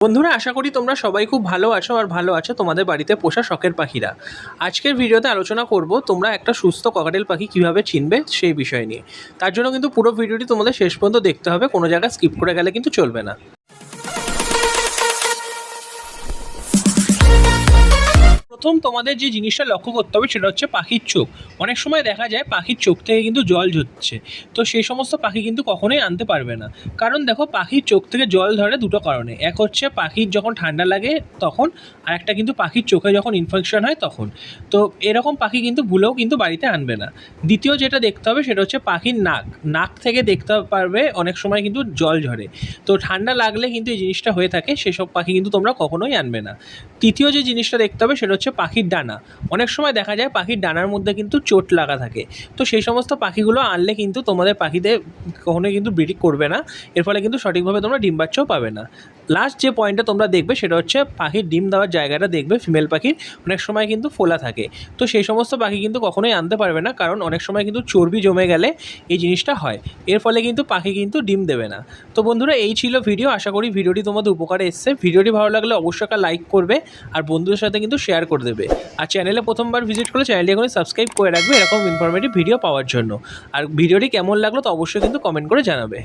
বন্ধুরা, আশা করি তোমরা সবাই খুব ভালো আছো আর ভালো আছো তোমাদের বাড়িতে পোষা শখের পাখিরা। আজকের ভিডিওতে আলোচনা করব তোমরা একটা সুস্থ ককাটেল পাখি কিভাবে চিনবে সেই বিষয় নিয়ে। তার জন্য কিন্তু পুরো ভিডিওটি তোমাদের শেষ পর্যন্ত দেখতে হবে, কোনো জায়গায় স্কিপ করে গেলে কিন্তু চলবে না। প্রথম তোমাদের যে জিনিসটা লক্ষ্য করতে হবে সেটা হচ্ছে পাখির চোখ। অনেক সময় দেখা যায় পাখির চোখ থেকে কিন্তু জল ঝরছে, তো সেই সমস্ত পাখি কিন্তু কখনোই আনতে পারবে না। কারণ দেখো, পাখির চোখ থেকে জল ধরে দুটো কারণে। এক হচ্ছে পাখির যখন ঠান্ডা লাগে তখন, আর একটা কিন্তু পাখির চোখে যখন ইনফেকশন হয় তখন। তো এরকম পাখি কিন্তু ভুলেও কিন্তু বাড়িতে আনবে না। দ্বিতীয় যেটা দেখতে হবে সেটা হচ্ছে পাখির নাক থেকে দেখতে পারবে অনেক সময় কিন্তু জল ঝরে। তো ঠান্ডা লাগলে কিন্তু এই জিনিসটা হয়ে থাকে, সেসব পাখি কিন্তু তোমরা কখনোই আনবে না। তৃতীয় যে জিনিসটা দেখতে হবে সেটা হচ্ছে পাখির ডানা। অনেক সময় দেখা যায় পাখির ডানার মধ্যে কিন্তু চোট লাগা থাকে। তো সেই সমস্ত পাখিগুলো আনলে কিন্তু তোমাদের পাখিদের কখনোই কিন্তু ব্রিডিং করবে না, এর ফলে কিন্তু সঠিকভাবে তোমরা ডিম বাচ্চাও পাবে না। লাস্ট যে পয়েন্টটা তোমরা দেখবে সেটা হচ্ছে পাখির ডিম দেওয়ার জায়গাটা দেখবে ফিমেল পাখির অনেক সময় কিন্তু ফোলা থাকে। তো সেই সমস্ত পাখি কিন্তু কখনোই আনতে পারবে না, কারণ অনেক সময় কিন্তু চর্বি জমে গেলে এই জিনিসটা হয়। এর ফলে কিন্তু পাখি কিন্তু ডিম দেবে না। তো বন্ধুরা, এই ছিল ভিডিও। আশা করি ভিডিওটি তোমাদের উপকারে এসছে। ভিডিওটি ভালো লাগলে অবশ্যই একটা লাইক করবে আর বন্ধুদের সাথে কিন্তু শেয়ার করে দেবে। আর চ্যানেলে প্রথমবার ভিজিট করলে চ্যানেলটি এখনই সাবস্ক্রাইব করে রাখবে এরকম ইনফরমেটিভ ভিডিও পাওয়ার জন্য। আর ভিডিওটি কেমন লাগলো তো অবশ্যই কিন্তু কমেন্ট করে জানাবে।